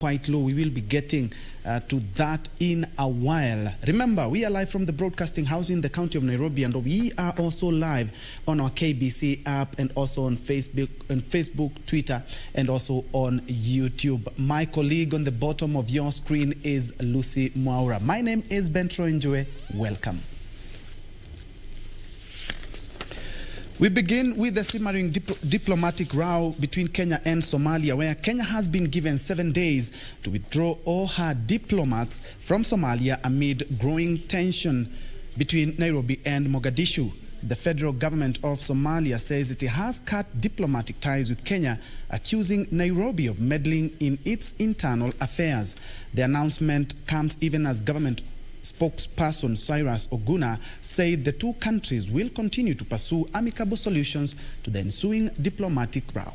quite low. We will be getting to that in a while. Remember, we are live from the broadcasting house in the county of Nairobi, and we are also live on our KBC app and also on Facebook, Twitter, and also on YouTube. My colleague on the bottom of your screen is Lucy Mwaura. My name is Ben Troy Njue. Welcome. We begin with the simmering diplomatic row between Kenya and Somalia, where Kenya has been given 7 days to withdraw all her diplomats from Somalia amid growing tension between Nairobi and Mogadishu. The federal government of Somalia says it has cut diplomatic ties with Kenya, accusing Nairobi of meddling in its internal affairs. The announcement comes even as government spokesperson Cyrus Oguna said the two countries will continue to pursue amicable solutions to the ensuing diplomatic row.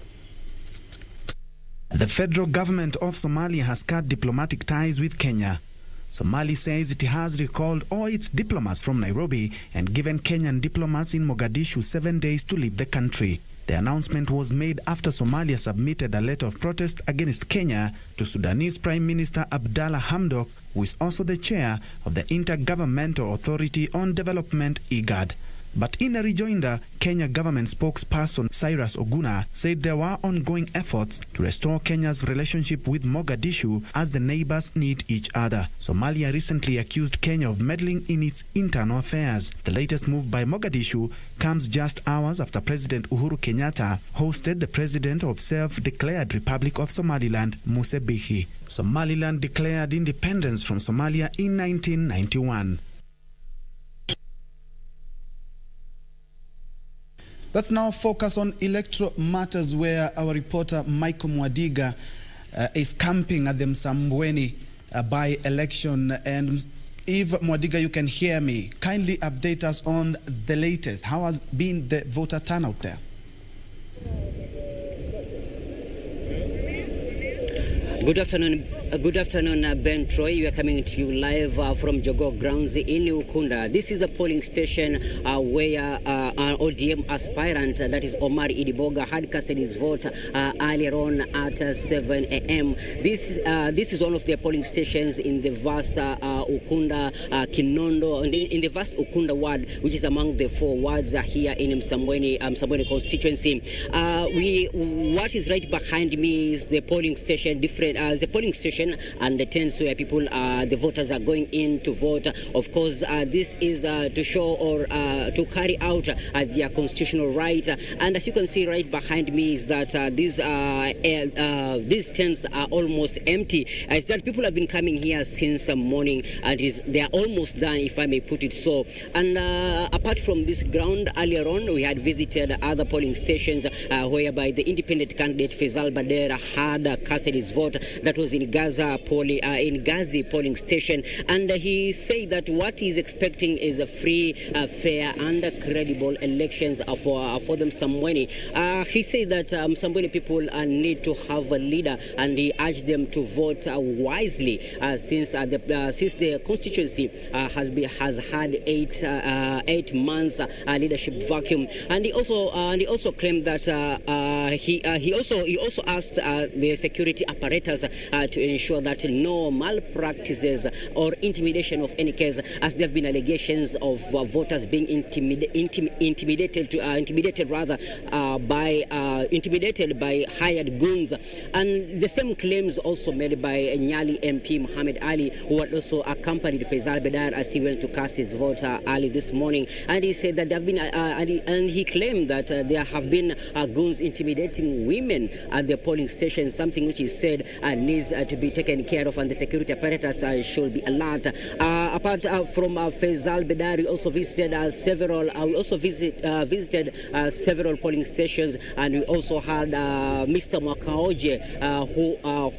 The federal government of Somalia has cut diplomatic ties with Kenya. Somalia says it has recalled all its diplomats from Nairobi and given Kenyan diplomats in Mogadishu 7 days to leave the country. The announcement was made after Somalia submitted a letter of protest against Kenya to Sudanese Prime Minister Abdallah Hamdok, who is also the chair of the Intergovernmental Authority on Development, IGAD. But in a rejoinder, Kenya government spokesperson Cyrus Oguna said there were ongoing efforts to restore Kenya's relationship with Mogadishu as the neighbors need each other. Somalia recently accused Kenya of meddling in its internal affairs. The latest move by Mogadishu comes just hours after President Uhuru Kenyatta hosted the president of self-declared Republic of Somaliland, Musa Bihi. Somaliland declared independence from Somalia in 1991. Let's now focus on electoral matters, where our reporter Michael Mwadiga is camping at the Msambweni by-election. And if Mwadiga, you can hear me, kindly update us on the latest. How has been the voter turnout there? Good afternoon, Ben Troy. We are coming to you live from Jogo Grounds in Ukunda. This is the polling station where an ODM aspirant, that is Omar Idiboga, had cast his vote earlier on at 7 a.m. This is one of the polling stations in the vast Ukunda, Kinondo, in the vast Ukunda ward, which is among the 4 wards here in Msambweni constituency. What is right behind me is the polling station, the polling station and the tents where people, the voters are going in to vote. Of course, this is to show or to carry out their constitutional right. And as you can see right behind me is that these tents are almost empty. As that people have been coming here since morning, and they are almost done, if I may put it so. And apart from this ground, earlier on we had visited other polling stations whereby the independent candidate Faisal Badera had cast his vote. That was in Gazi polling station, and he said that what he's expecting is a free, fair, and credible elections for the Msambweni. He said that Msambweni people need to have a leader, and he urged them to vote wisely since the constituency has had 8 months leadership vacuum. And he also claimed that he also asked the security apparatus to ensure that no malpractices or intimidation of any case, as there have been allegations of voters being intimidated by hired goons. And the same claims also made by Nyali MP Muhammad Ali, who had also accompanied Faisal Badar as he went to cast his vote early this morning. And he said that there have been and he claimed that there have been goons intimidating women at the polling station, something which he said needs to be taken care of, and the security apparatus should be alert. Apart from Faisal Badar, we also visited several polling stations, and we also had Mr. Mwakaoje,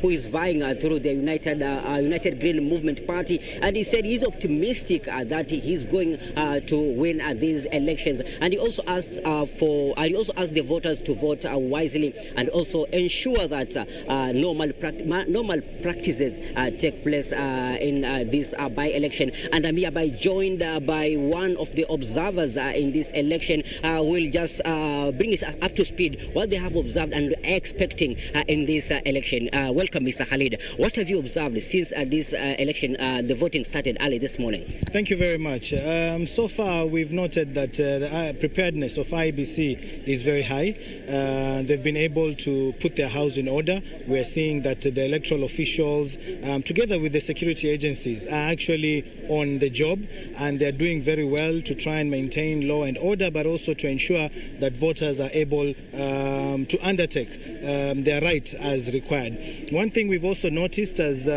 who is vying through the United Green Movement Party, and he said he's optimistic that he's going to win these elections. And he also asked the voters to vote wisely, and also ensure that no malpractices take place in this by-election. And I'm hereby joined by one of the observers in this election. Will just bring us up to speed what they have observed and expecting in this election. Welcome, Mr. Khalid. What have you observed since this election, the voting started early this morning? Thank you very much. So far, we've noted that the preparedness of IEBC is very high. They've been able to put their house in order. We're seeing that the electoral officials, together with the security agencies, are actually on the job, and they're doing very well to try and maintain law and order, but also to ensure that voters are able to undertake their right as required. One thing we've also noticed as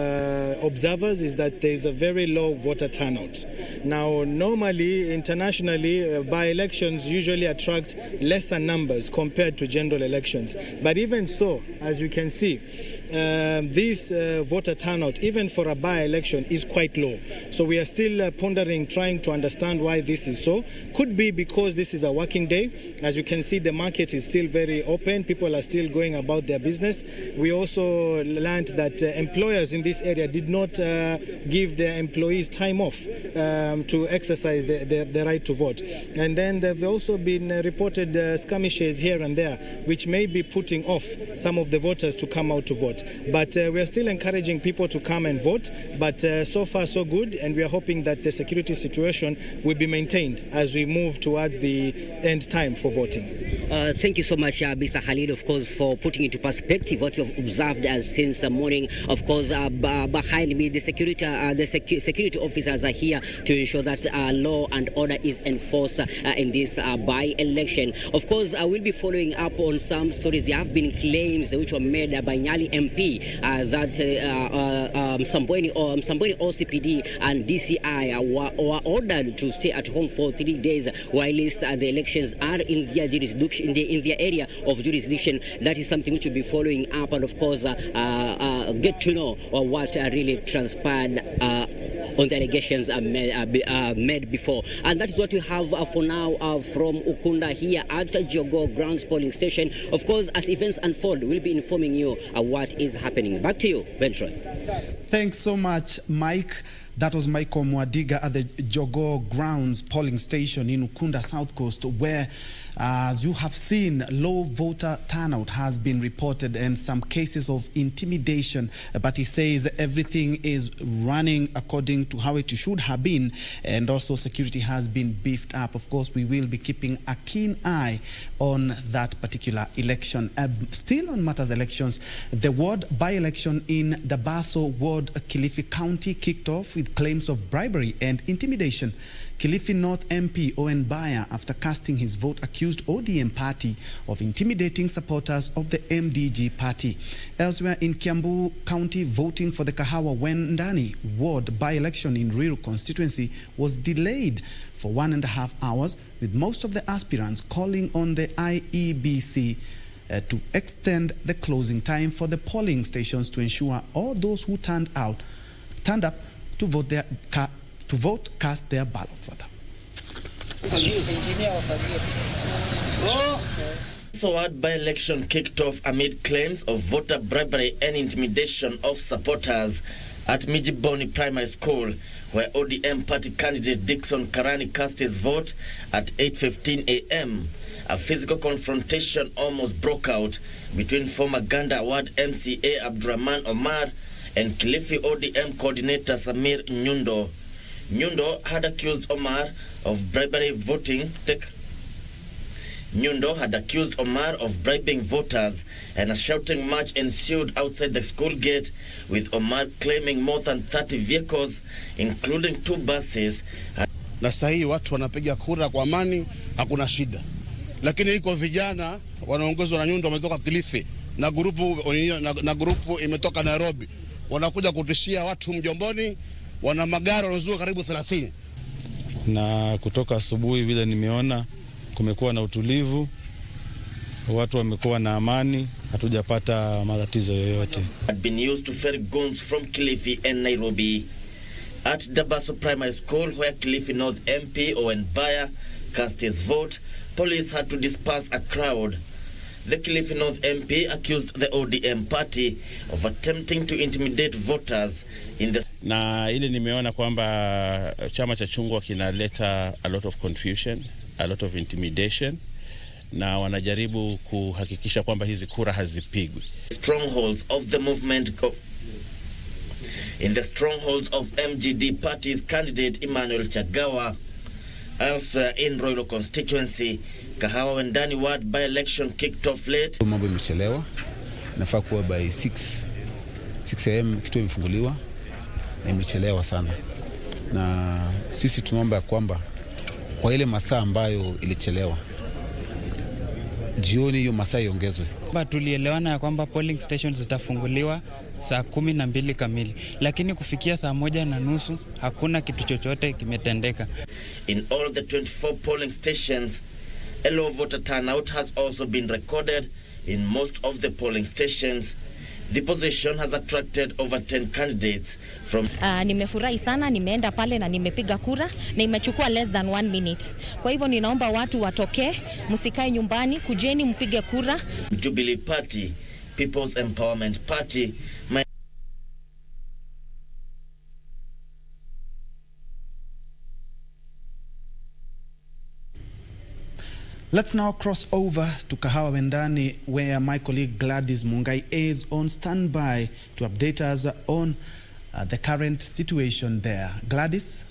observers is that there's a very low voter turnout. Now, normally, internationally, by-elections usually attract lesser numbers compared to general elections. But even so, as you can see, this voter turnout, even for a by-election, is quite low. So we are still pondering, trying to understand why this is so. Could be because this is a working day. As you can see, the market is still very open. People are still going about their business. We also learned that employers in this area did not give their employees time off to exercise their right to vote. And then there have also been reported skirmishes here and there, which may be putting off some of the voters to come out to vote. But we are still encouraging people to come and vote. But so far, so good. And we are hoping that the security situation will be maintained as we move towards the end time for voting. Thank you so much, Mr. Khalid, of course, for putting into perspective what you have observed since the morning. Of course, behind me, the security officers are here to ensure that law and order is enforced in this by-election. Of course, I will be following up on some stories. There have been claims which were made by Nyali MP that Sambweni OCPD and DCI were ordered to stay at home for 3 days while the elections are in their jurisdiction, in their area of jurisdiction. That is something which we'll be following up, and of course get to know what really transpired on the allegations made before. And that is what we have for now from Ukunda here at Jogo Grounds polling station. Of course, as events unfold, we'll be informing you what is happening. Back to you, Ben Troy. Thanks so much, Mike. That was Michael Mwadiga at the Jogo Grounds polling station in Ukunda South Coast, where, as you have seen, low voter turnout has been reported and some cases of intimidation. But he says everything is running according to how it should have been, and also security has been beefed up. Of course, we will be keeping a keen eye on that particular election. Still on matters elections, the ward by-election in Dabaso Ward, Kilifi County, kicked off with claims of bribery and intimidation. Kilifi North MP Owen Baya, after casting his vote, accused ODM party of intimidating supporters of the MDG party. Elsewhere in Kiambu County, voting for the Kahawa Wendani ward by-election in Ruiru constituency was delayed for 1.5 hours, with most of the aspirants calling on the IEBC to extend the closing time for the polling stations to ensure all those who turned up to vote cast their ballot. Sword by-election kicked off amid claims of voter bribery and intimidation of supporters at Mijiboni Primary School, where ODM party candidate Dixon Karani cast his vote at 8:15 a.m. A physical confrontation almost broke out between former Ganda Ward MCA Abdurrahman Omar and Kilifi ODM coordinator Samir Nyundo. Nyundo had accused Omar of bribery voting. Nyundo had accused Omar of bribing voters, and a shouting match ensued outside the school gate, with Omar claiming more than 30 vehicles, including 2 buses. Na sahi watu wanapiga kura kwa amani, hakuna shida. Lakini iko vijana wanaongozwa na Nyundo wametoka Kilifi na grupu imetoka Nairobi. Wanakuja kutishia watu Mjomboni, wana magari wanazunguka karibu 30. Na kutoka asubuhi vile nimeona kumekuwa na utulivu, watu wamekuwa na amani, hatujapata matatizo yoyote. Had been used to ferry guns from Kilifi and Nairobi. At Dabaso Primary School, where Kilifi North MP Owen Baya cast his vote, police had to disperse a crowd. The Kilifi North MP accused the ODM party of attempting to intimidate voters in the... Na ile nimeona kwamba chama cha chungwa kinaleta a lot of confusion a lot of intimidation na wanajaribu kuhakikisha kwamba hizi kura hazipigwi. Strongholds of the movement in the strongholds of MGD party's candidate Emmanuel Chagawa. Elsewhere in Royal constituency, Kahawa Wendani ward by-election kicked off late. Mambo imechelewa, nafaa kuwa by 6 am kituo imefunguliwa na imechelewa sana, na sisi tunaomba kwamba kwa ile masaa ambayo ilichelewa jioni hiyo masaa iongezwe. Tulielewana ya kwamba polling stations zitafunguliwa saa 12 kamili, lakini kufikia saa 1:30 hakuna kitu chochote kimetendeka. In all the 24 polling stations, a low voter turnout has also been recorded in most of the polling stations. The position has attracted over 10 candidates from... Nimefurahi sana, nimeenda pale na nimepiga kura na imechukua less than 1 minute. Kwa hivyo ninaomba watu watokee, msikae nyumbani, kujeni mpige kura. Jubilee Party, People's Empowerment Party, Let's now cross over to Kahawa Wendani, where my colleague Gladys Mungai is on standby to update us on the current situation there. Gladys?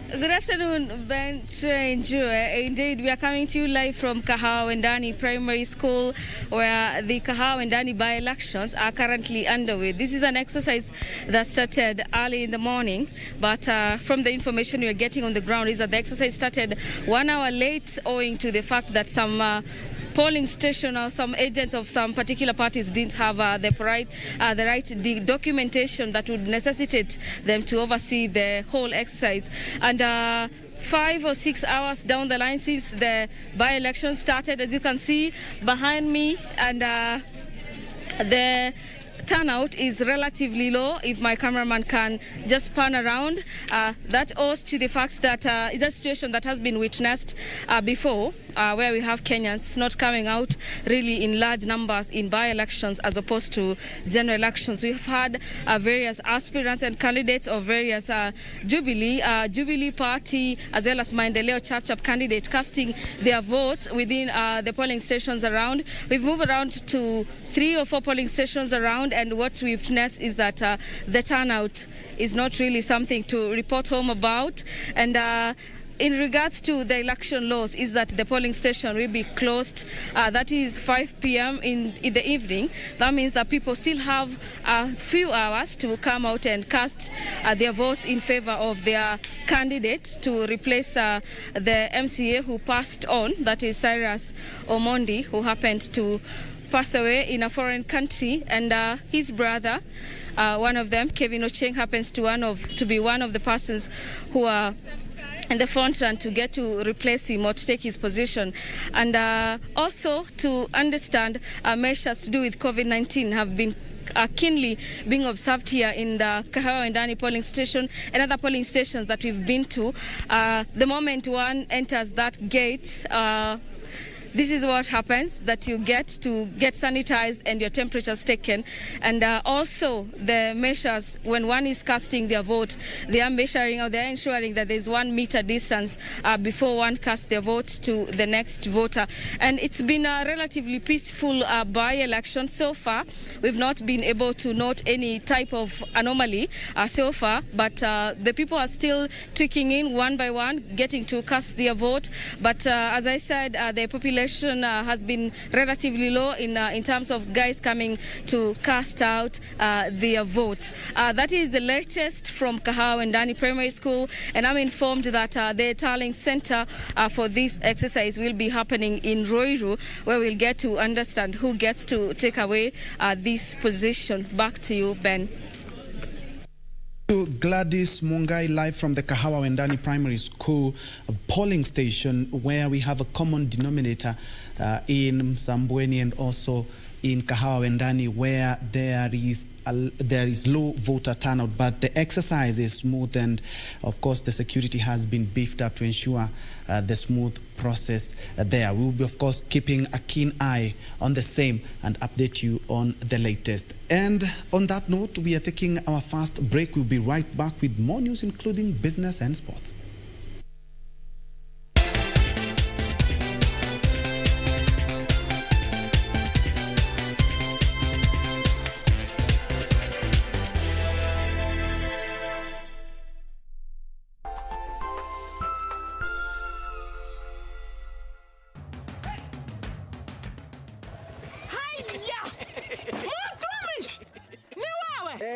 Good afternoon, Ben Troy Njue. Indeed, we are coming to you live from Kahawa Wendani Primary School, where the Kahawa Wendani by-elections are currently underway. This is an exercise that started early in the morning, but from the information we are getting on the ground is that the exercise started 1 hour late, owing to the fact that some polling station or some agents of some particular parties didn't have the documentation that would necessitate them to oversee the whole exercise. And 5 or 6 hours down the line since the by-election started, as you can see behind me, and the turnout is relatively low. If my cameraman can just pan around, that owes to the fact that it's a situation that has been witnessed before, where we have Kenyans not coming out really in large numbers in by-elections as opposed to general elections. We've had various aspirants and candidates of various Jubilee Party as well as Maendeleo Chap candidate casting their votes within the polling stations around. We've moved around to 3 or 4 polling stations around, and what we've witnessed is that the turnout is not really something to report home about. And in regards to the election laws, is that the polling station will be closed. That is 5 p.m. in the evening. That means that people still have a few hours to come out and cast their votes in favor of their candidate to replace the MCA who passed on, that is Cyrus Omondi, who happened to pass away in a foreign country, and his brother, one of them, Kevin Ocheng, happens to be one of the persons who are in the front run to get to replace him or to take his position. And also to understand measures to do with COVID-19 have been keenly being observed here in the Kahawa Wendani polling station and other polling stations that we've been to. The moment one enters that gate, this is what happens, that you get to get sanitized and your temperatures taken. And also the measures, when one is casting their vote, they are measuring or they are ensuring that there's 1 meter distance before one casts their vote to the next voter. And it's been a relatively peaceful by-election so far. We've not been able to note any type of anomaly so far, but the people are still trickling in one by one, getting to cast their vote. But as I said, the population has been relatively low in terms of guys coming to cast out their vote. That is the latest from Kahawa Wendani Primary School, and I'm informed that the tallying center for this exercise will be happening in Ruiru, where we'll get to understand who gets to take away this position. Back to you, Ben. Gladys Mungai, live from the Kahawa Wendani Primary School polling station, where we have a common denominator in Msambweni and also in Kahawa Wendani, where there is low voter turnout, but the exercise is smooth, and of course the security has been beefed up to ensure the smooth process there. We will be, of course, keeping a keen eye on the same and update you on the latest. And on that note, we are taking our first break. We'll be right back with more news, including business and sports.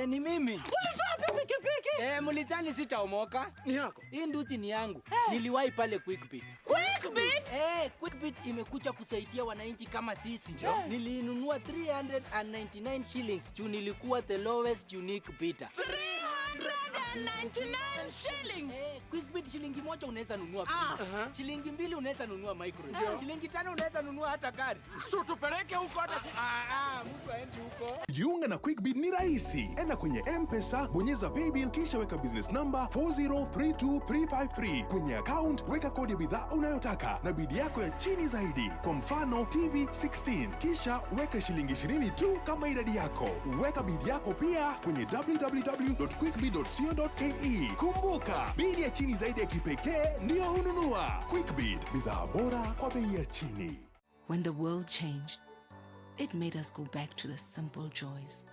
Ni mimi. Ulitoa pikipiki? Mulitani sitaomoka. Ni yako. Hii nduti ni yangu. Niliwahi pale Quickbit. Quickbit? Quickbit imekuja kusaidia wananchi kama sisi. Nilinunua 399 shillings. Juu nilikuwa the lowest unique bidder. 399 shillings. Quickbit shilingi moja unaweza nunua pizza. Shilingi mbili unaweza nunua micro. Shilingi tano unaweza nunua hata gari. So tupeleke huko hata mtu aende huko. Jiunga na Quickbit ni rahisi. Enda kwenye M-Pesa, bonyeza paybill kisha weka business number 4032353. Kwenye account weka kodi ya bidhaa unayotaka na bidi yako ya chini zaidi. Kwa mfano TV 16. Kisha weka shilingi 20 tu kama idadi yako. Weka bidi yako pia kwenye www.quickbit.co.ke. Kumbuka, bidi ya chini zaidi ya kipekee ndio ununua. Quickbit, bidhaa bora kwa bei ya chini. When the world changed, it made us go back to the simple joys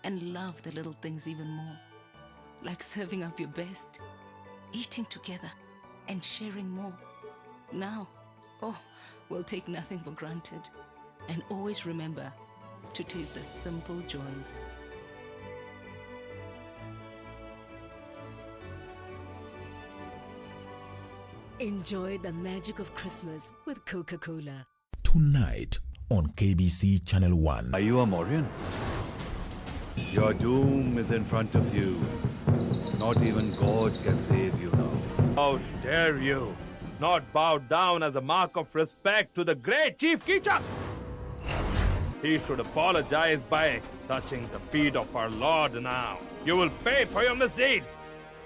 and love the little things even more. Like serving up your best, eating together, and sharing more. Now, we'll take nothing for granted and always remember to taste the simple joys. Enjoy the magic of Christmas with Coca-Cola. Tonight on KBC Channel 1. Are you a Mauryan? Your doom is in front of you. Not even God can save you now. How dare you not bow down as a mark of respect to the great Chief Kichak? He should apologize by touching the feet of our Lord now. You will pay for your misdeed.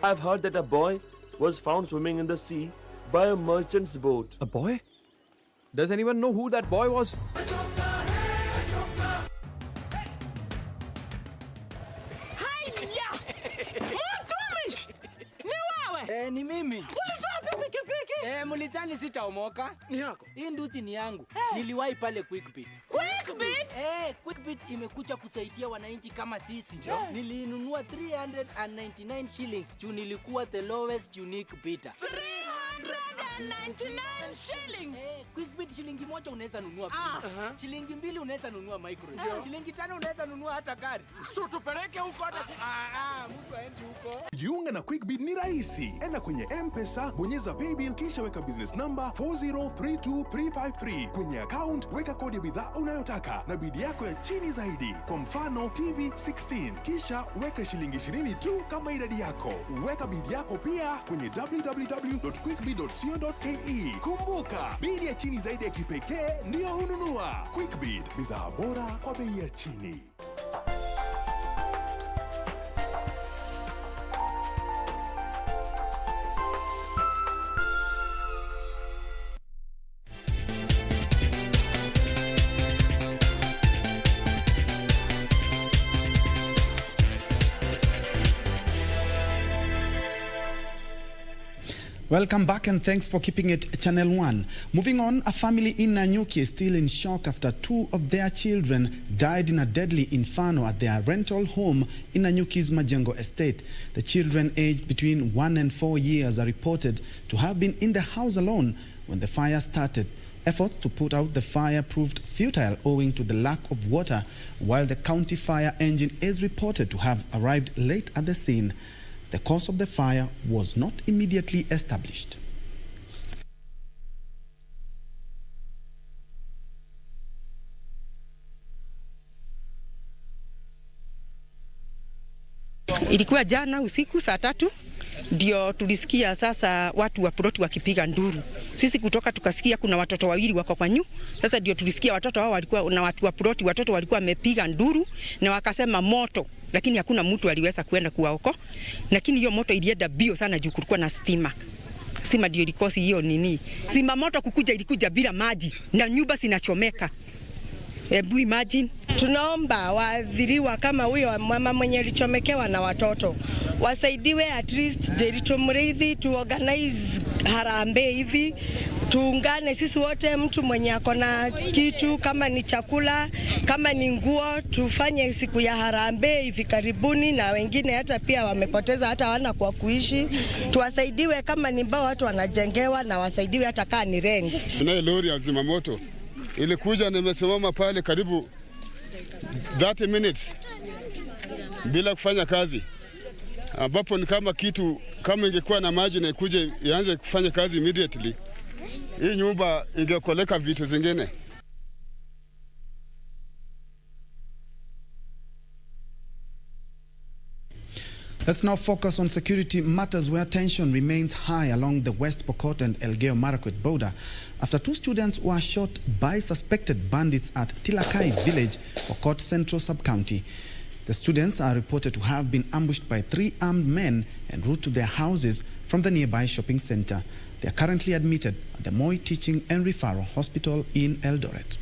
I've heard that a boy was found swimming in the sea by a merchant's boat. A boy? Does anyone know who that boy was? Ni mimi. Ulitoa pikipiki? Mulitani sitaomoka. Ni yako. Hii nduti ni yangu. Niliwahi pale Quickbit. Quickbit? Quickbit imekuja kusaidia wananchi kama sisi. Nilinunua 399 shillings. Juu nilikuwa the lowest unique bidder. 399 shillings. Quickbit shilingi moja unaweza nunua pizza. Shilingi mbili unaweza nunua micro. Shilingi tano unaweza nunua hata gari. So tupeleke huko hata mtu aende huko. Jiunga na Quickbit ni rahisi. Enda kwenye M-Pesa, bonyeza paybill kisha weka business number 4032353. Kwenye account weka kodi ya bidhaa unayotaka na bidi yako ya chini zaidi. Kwa mfano TV 16. Kisha weka shilingi 20 tu kama idadi yako. Weka bidi yako pia kwenye www.quickbit.co.ke. Kumbuka, bidi ya chini zaidi ya kipekee ndio ununua. Quickbit, bidhaa bora kwa bei ya chini. Welcome back and thanks for keeping it Channel 1. Moving on, a family in Nanyuki is still in shock after 2 of their children died in a deadly inferno at their rental home in Nanyuki's Majengo estate. The children aged between 1 and 4 years are reported to have been in the house alone when the fire started. Efforts to put out the fire proved futile owing to the lack of water, while the county fire engine is reported to have arrived late at the scene. The cause of the fire was not immediately established. Ilikuwa jana usiku saa 3 ndio tulisikia sasa watu wa ploti wakipiga nduru. Sisi kutoka tukasikia kuna watoto wawili wako kwa nyumba. Sasa ndio tulisikia watoto hao walikuwa na watu wa ploti, watoto walikuwa wamepiga nduru na wakasema moto, lakini hakuna mtu aliweza kuenda kuwaokoa. Lakini hiyo moto ilienda bio sana juu kulikuwa na stima. Sima ndio ilikosi hiyo nini. Sima moto kukuja ilikuja bila maji na nyumba zinachomeka. Hebu imagine. Tunaomba waadhiriwa kama huyo mama mwenye alichomekewa na watoto wasaidiwe, at least Muriithi to organize harambee hivi, tuungane sisi wote, mtu mwenye ako na kitu, kama ni chakula, kama ni nguo, tufanye siku ya harambee hivi karibuni, na wengine hata pia wamepoteza hata wana kwa kuishi, tuwasaidiwe kama ni mbao watu wanajengewa, na wasaidiwe hata kama ni rent. Tunaye lori ya zimamoto ilikuja, nimesimama pale karibu 30 minutes bila kufanya kazi, ambapo ni kama kitu kama ingekuwa na maji na ikuje ianze kufanya kazi immediately, hii nyumba ingekoleka vitu zingine. Let's now focus on security matters where tension remains high along the West Pokot and Elgeyo-Marakwet border after 2 students were shot by suspected bandits at Tilakai village, Pokot Central Sub-County. The students are reported to have been ambushed by 3 armed men en route to their houses from the nearby shopping center. They are currently admitted at the Moi Teaching and Referral Hospital in Eldoret.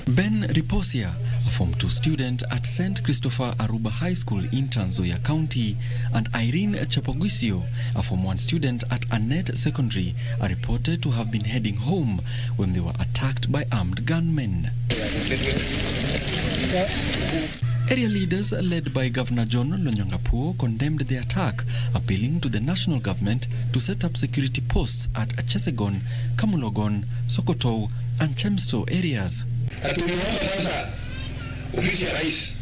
Ben Riposia, a Form 2 student at St. Christopher Aruba High School in Trans Nzoia County, and Irene Chapoguisio, a Form 1 student at Annette Secondary, are reported to have been heading home when they were attacked by armed gunmen. Area leaders led by Governor John Lonyangapuo condemned the attack, appealing to the national government to set up security posts at Chesegon, Kamulogon, Sokotou and Chemsto areas. Tuliomba sasa ofisi ya rais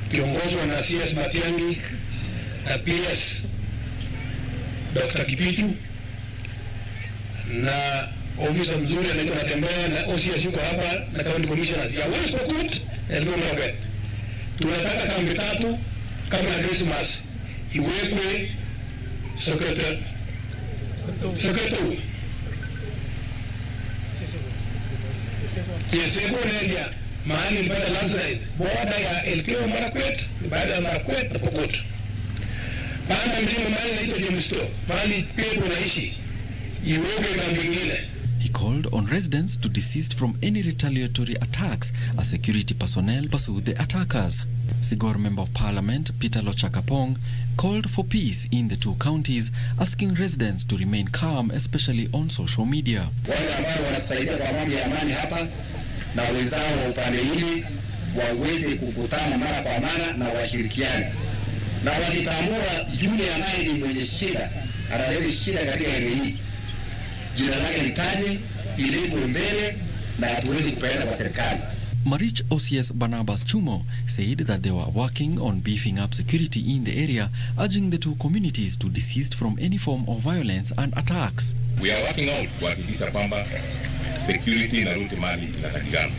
kiongozwa na CS Matiang'i na PS Dr. Kipitu na ofisa mzuri anaitwa Natembea na OCS yuko hapa na county commissioners ya West Pokot na Elgeyo-Marakwet. Tunataka kambi 3 kama na Christmas iwekwe secretary Chesegon area mahali mpaka landslide border ya Elgeyo-Marakwet baada ya Marakwet na Pokot. Panda mlima mahali naitwa Jemsto mahali pepo naishi iwekwe kambi nyingine. He called on residents to desist from any retaliatory attacks as security personnel pursued the attackers. Sigor Member of Parliament Peter Lochakapong called for peace in the 2 counties, asking residents to remain calm, especially on social media. Wale ambao wanasaidia kwa mambo ya amani hapa na wenzao wa upande hili waweze kukutana mara kwa mara na washirikiane. Na wakitambua yule ambaye ni mwenye shida, analeta shida katika eneo hili, jina lake litajwe, iletwe mbele na tuweze kupeleka kwa serikali. Marich OCS Barnabas Chumo said that they were working on beefing up security in the area, urging the 2 communities to desist from any form of violence and attacks. We are working out kuhakikisha kwamba security inarudi mahali inatakikana.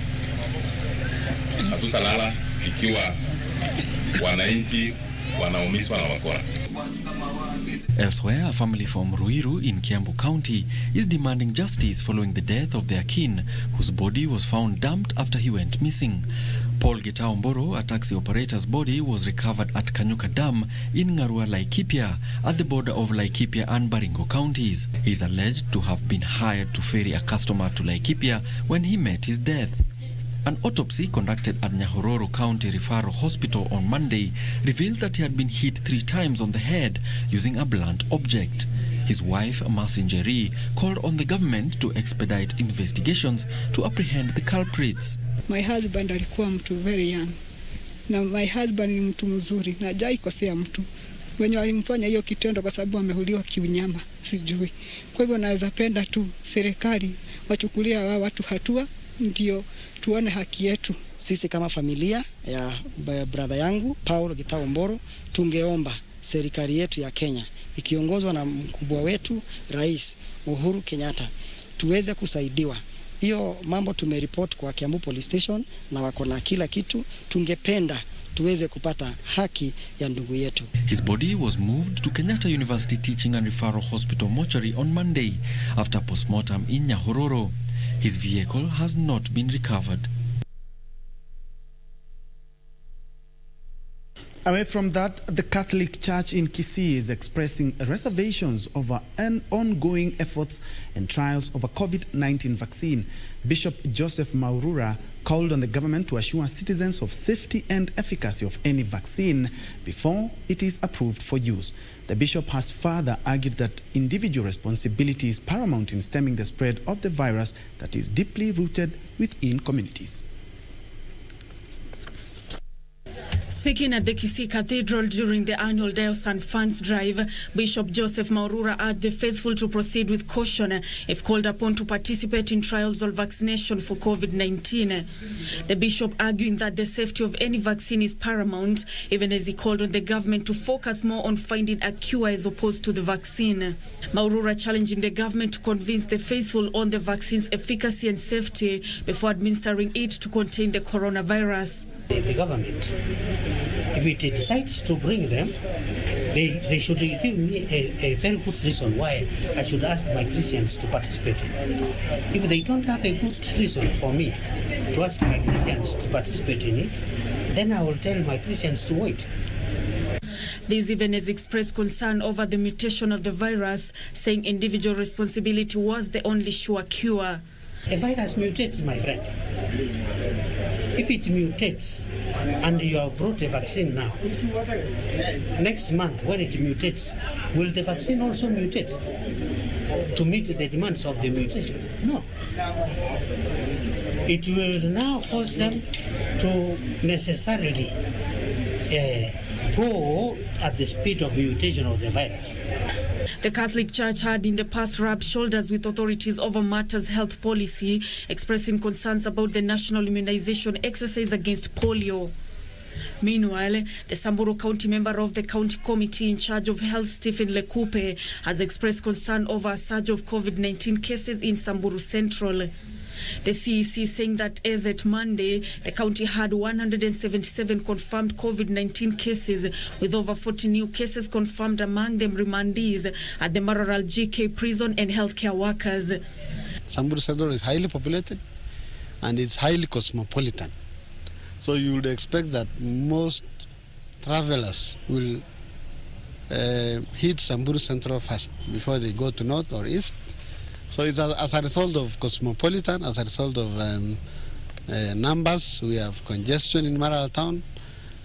Hatutalala ikiwa wananchi wanaumizwa na wakora. Elsewhere, a family from Ruiru in Kiambu County is demanding justice following the death of their kin, whose body was found dumped after he went missing. Paul Gitao-Mboro, a taxi operator's body, was recovered at Kanyuka Dam in Ngarua, Laikipia, at the border of Laikipia and Baringo counties. He is alleged to have been hired to ferry a customer to Laikipia when he met his death. An autopsy conducted at Nyahururu County Referral Hospital on Monday revealed that he had been hit 3 times on the head using a blunt object. His wife, Mercy Njeri, called on the government to expedite investigations to apprehend the culprits. My husband alikuwa mtu very young. Na my husband ni mtu mzuri na hajai kosea mtu. Wenye walimfanya hiyo kitendo kwa sababu amehuliwa kiunyama, sijui. Kwa hivyo naweza penda tu serikali wachukulia hawa watu hatua ndio tuone haki yetu. Sisi kama familia ya brother yangu Paul Gitao-Mboro tungeomba serikali yetu ya Kenya ikiongozwa na mkubwa wetu Rais Uhuru Kenyatta tuweze kusaidiwa. Hiyo mambo tumeripoti kwa Kiambu Police Station na wako na kila kitu. Tungependa tuweze kupata haki ya ndugu yetu. His body was moved to Kenyatta University Teaching and Referral Hospital mortuary on Monday after postmortem in Nyahururu. His vehicle has not been recovered. Away from that, the Catholic Church in Kisii is expressing reservations over an ongoing efforts and trials of a COVID-19 vaccine. Bishop Joseph Maurura called on the government to assure citizens of safety and efficacy of any vaccine before it is approved for use. The bishop has further argued that individual responsibility is paramount in stemming the spread of the virus that is deeply rooted within communities. Speaking at the Kisii Cathedral during the annual Diocesan Funds Drive, Bishop Joseph Maurura urged the faithful to proceed with caution if called upon to participate in trials of vaccination for COVID-19. The bishop arguing that the safety of any vaccine is paramount, even as he called on the government to focus more on finding a cure as opposed to the vaccine. Maurura challenging the government to convince the faithful on the vaccine's efficacy and safety before administering it to contain the coronavirus. The government, if it decides to bring them, they should give me a very good reason why I should ask my Christians to participate in it. If they don't have a good reason for me to ask my Christians to participate in it, then I will tell my Christians to wait. This even has expressed concern over the mutation of the virus, saying individual responsibility was the only sure cure. A virus mutates, my friend. If it mutates and you have brought a vaccine now, next month when it mutates, will the vaccine also mutate to meet the demands of the mutation? No. It will now force them to necessarily go at the speed of mutation of the virus. The Catholic Church had in the past rubbed shoulders with authorities over matters health policy, expressing concerns about the national immunization exercise against polio. Meanwhile, the Samburu County member of the county committee in charge of health, Stephen Lekupe, has expressed concern over a surge of COVID-19 cases in Samburu Central. The CEC saying that as at Monday, the county had 177 confirmed COVID-19 cases, with over 40 new cases confirmed, among them remandees at the Maroral GK prison and healthcare workers. Samburu Central is highly populated and it's highly cosmopolitan. So you would expect that most travelers will hit Samburu Central first before they go to north or east. So it's as a result of cosmopolitan, as a result of numbers, we have congestion in Maral town,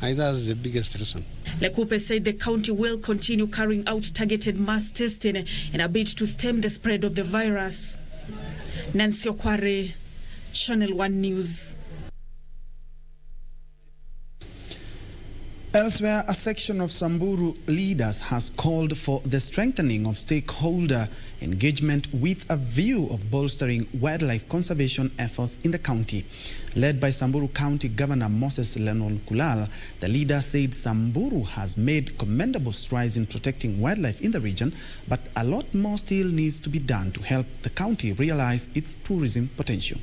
and that is the biggest reason. Lekupe said the county will continue carrying out targeted mass testing in a bid to stem the spread of the virus. Nancy Okware, Channel 1 News. Elsewhere, a section of Samburu leaders has called for the strengthening of stakeholder engagement with a view of bolstering wildlife conservation efforts in the county. Led by Samburu County Governor Moses Lenol Kulal, the leader said Samburu has made commendable strides in protecting wildlife in the region, but a lot more still needs to be done to help the county realize its tourism potential.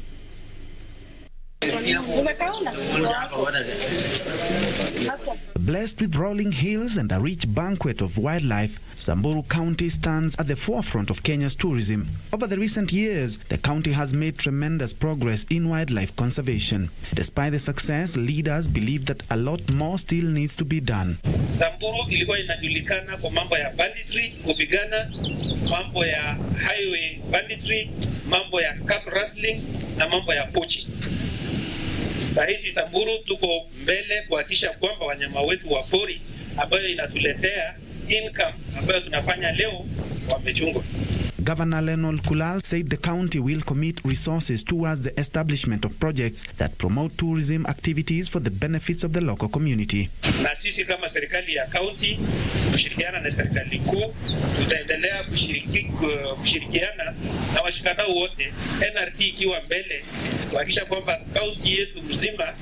Blessed with rolling hills and a rich banquet of wildlife, Samburu County stands at the forefront of Kenya's tourism. Over the recent years, the county has made tremendous progress in wildlife conservation. Despite the success, leaders believe that a lot more still needs to be done. Samburu ilikuwa inajulikana kwa mambo ya banditry, kupigana, mambo ya highway banditry, mambo ya cattle rustling na mambo ya poaching. Sahisi Samburu tuko mbele kuhakikisha kwamba wanyama wetu wa pori ambayo inatuletea income ambayo tunafanya leo wamechungwa. Governor Lenol Kulal said the county will commit resources towards the establishment of projects that promote tourism activities for the benefits of the local community. Na sisi kama serikali ya county kushirikiana na serikali kuu tutaendelea kushirikiana na washikadau wote, NRT ikiwa mbele kuhakikisha kwamba county yetu mzima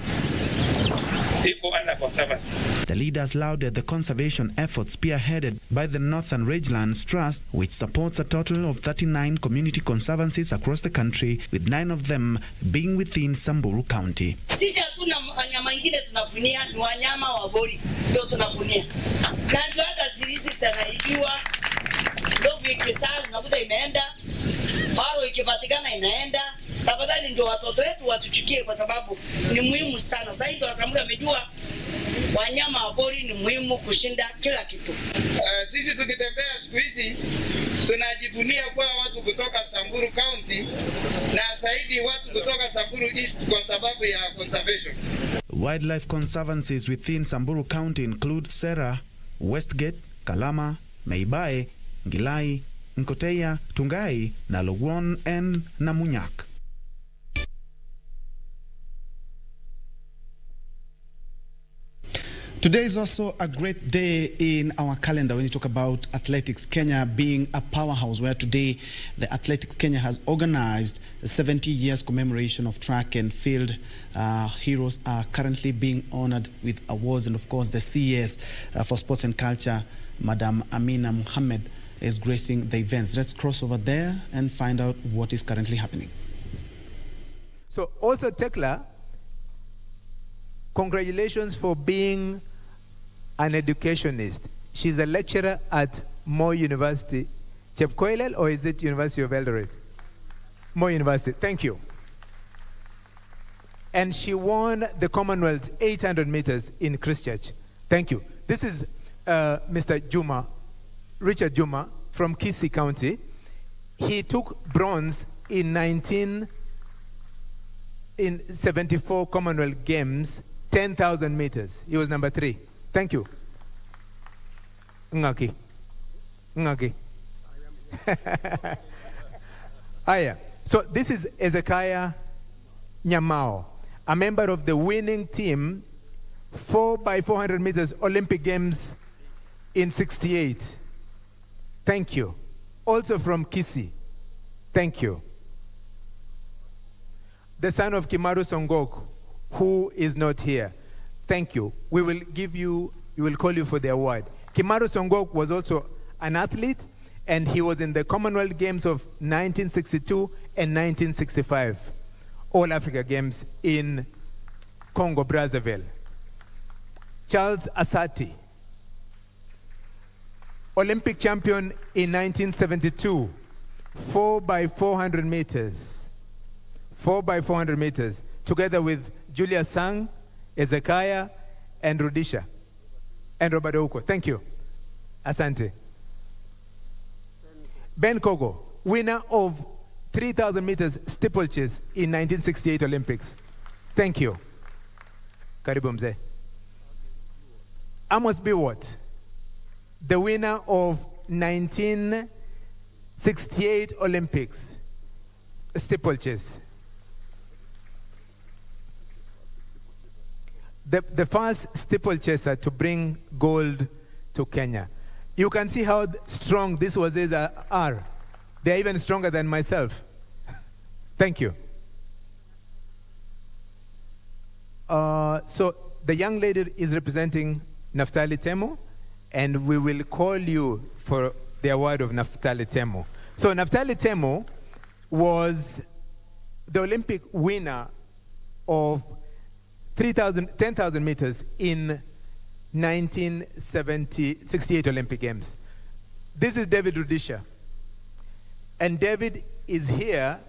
iko under conservancies. The leaders lauded the conservation efforts spearheaded by the Northern Rangelands Trust, which supports a total of 39 community conservancies across the country, with 9 of them being within Samburu County. Sisi hatuna wanyama wengine tunafunia, ni wanyama wa pori ndio tunafunia. Na ndio hata sisi tunaibiwa. Ndovu ikisali nakuta imeenda, faro ikipatikana inaenda. Tafadhali ndio watoto wetu watuchukie kwa sababu ni muhimu sana. Sasa hivi Wasamburu wamejua wanyama wa pori ni muhimu kushinda kila kitu. Sisi tukitembea siku hizi tunajivunia kuwa watu kutoka Samburu County na zaidi watu kutoka Samburu East kwa sababu ya conservation. Wildlife conservancies within Samburu County include Sera, Westgate, Kalama, Meibae, Ngilai, Nkoteya, Tungai, Nalogwon and Namunyak. Today is also a great day in our calendar when you talk about athletics. Kenya being a powerhouse, where today the Athletics Kenya has organized a 70 years commemoration of track and field. Heroes are currently being honored with awards, and of course the CES for Sports and Culture, Madam Amina Mohammed, is gracing the events. Let's cross over there and find out what is currently happening. So also Tekla, congratulations for being an educationist. She's a lecturer at Moi University. Chepkoilel, or is it University of Eldoret? Moi University, thank you. And she won the Commonwealth 800 meters in Christchurch. Thank you. This is Mr. Juma, Richard Juma from Kisii County. He took bronze in 1974 Commonwealth Games, 10,000 meters. He was number 3. Thank you. Ngaki. Aya. So this is Ezekiah Nyamao, a member of the winning team 4x400 meters Olympic Games in 68. Thank you. Also from Kisii. Thank you. The son of Kimaru Songok, who is not here. Thank you. We will call you for the award. Kimaru Songok was also an athlete, and he was in the Commonwealth Games of 1962 and 1965, All Africa Games in Congo, Brazzaville. Charles Asati, Olympic champion in 1972, 4x400 meters. 4x400 meters, together with Julia Sang, Ezekiah, and Rudisha, and Robert Ouko. Thank you. Asante. Ben Kogo, winner of 3,000 meters steeplechase in 1968 Olympics. Thank you. Karibu mzee. Amos Biwott, the winner of 1968 Olympics steeplechase. The first steeplechaser to bring gold to Kenya. You can see how strong these wazis are. They're even stronger than myself. Thank you. So the young lady is representing Naftali Temo, and we will call you for the award of Naftali Temo. So Naftali Temo was the Olympic winner of 10,000 meters in 1968 Olympic Games. This is David Rudisha. And David is here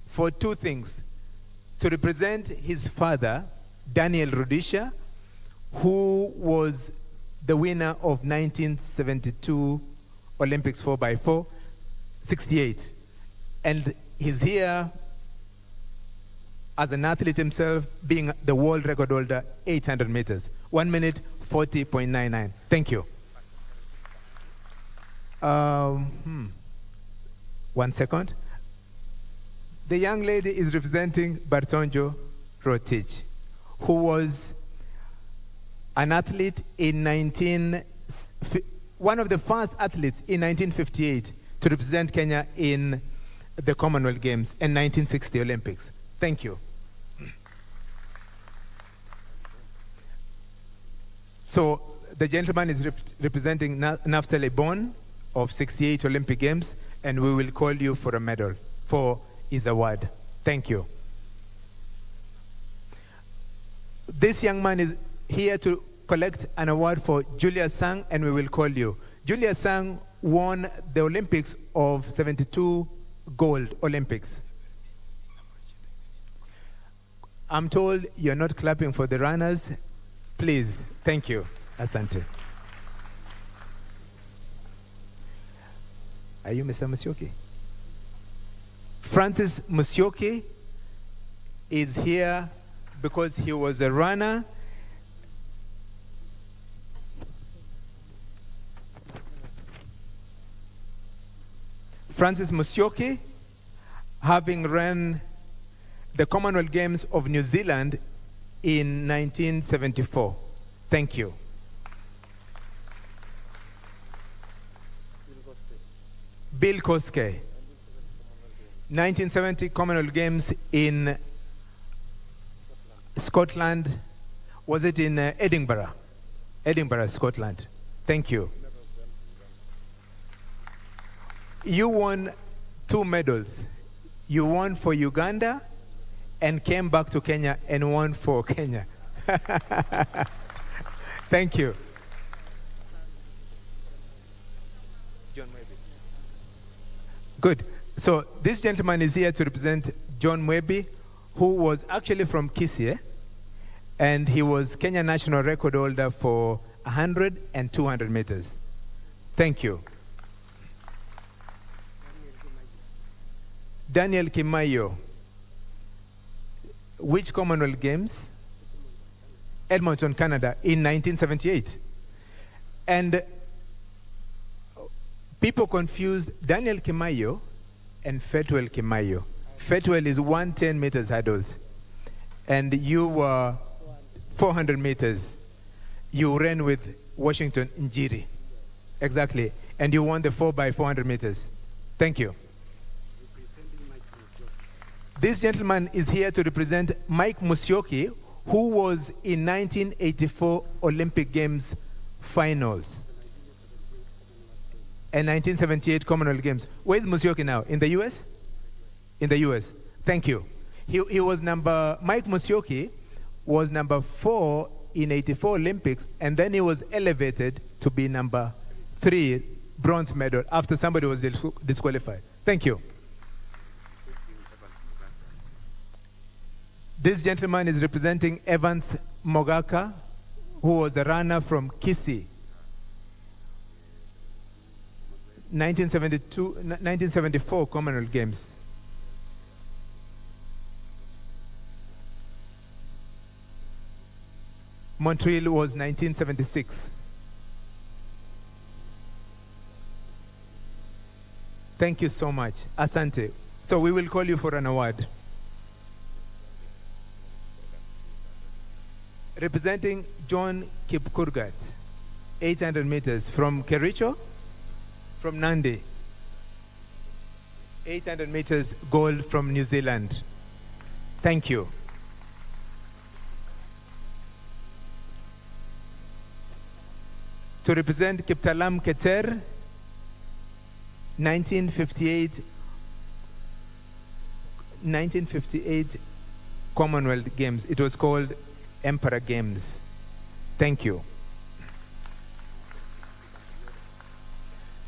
for 2 things. To represent his father, Daniel Rudisha, who was the winner of 1972 Olympics 4x4, 68. And he's here as an athlete himself, being the world record holder, 800 meters. 1 minute, 40.99. Thank you. 1 second. The young lady is representing Bartonjo Rotich, who was an athlete in one of the first athletes in 1958 to represent Kenya in the Commonwealth Games and 1960 Olympics. Thank you. So the gentleman is representing Naftali Bon of 68 Olympic Games, and we will call you for a medal, for his award. Thank you. This young man is here to collect an award for Julia Sang, and we will call you. Julia Sang won the Olympics of 72 gold Olympics. I'm told you're not clapping for the runners. Please, thank you. Asante. Are you Mr. Musyoki? Francis Musyoki is here because he was a runner. Francis Musyoki, having run the Commonwealth Games of New Zealand in 1974. Thank you. Bill Koske, 1970 Commonwealth Games in Scotland. Was it in Edinburgh? Edinburgh, Scotland. Thank you. You won 2 medals. You won for Uganda and came back to Kenya and won for Kenya. Thank you. John Mwebi. Good. So this gentleman is here to represent John Mwebi, who was actually from Kisii, and he was Kenya national record holder for 100 and 200 meters. Thank you. Daniel Kimayo. Which Commonwealth Games? Edmonton, Canada, in 1978. And people confuse Daniel Kimayo and Fetwell Kimayo. Fetwell is 110 meters hurdles, and you were 400 meters. You ran with Washington Njiri. Exactly. And you won the 4x400 meters. Thank you. This gentleman is here to represent Mike Musyoki, who was in 1984 Olympic Games finals and 1978 Commonwealth Games. Where is Musyoki now? In the US? In the US. Thank you. He was Mike Musyoki was number 4 in 84 Olympics, and then he was elevated to be number 3 bronze medal after somebody was disqualified. Thank you. This gentleman is representing Evans Mogaka, who was a runner from Kisii. 1974 Commonwealth Games. Montreal was 1976. Thank you so much. Asante. So we will call you for an award. Representing John Kipkurgat, 800 meters from Kericho, from Nandi. 800 meters gold from New Zealand. Thank you. To represent Kiptalam Keter, 1958 Commonwealth Games. It was called Emperor Games. Thank you.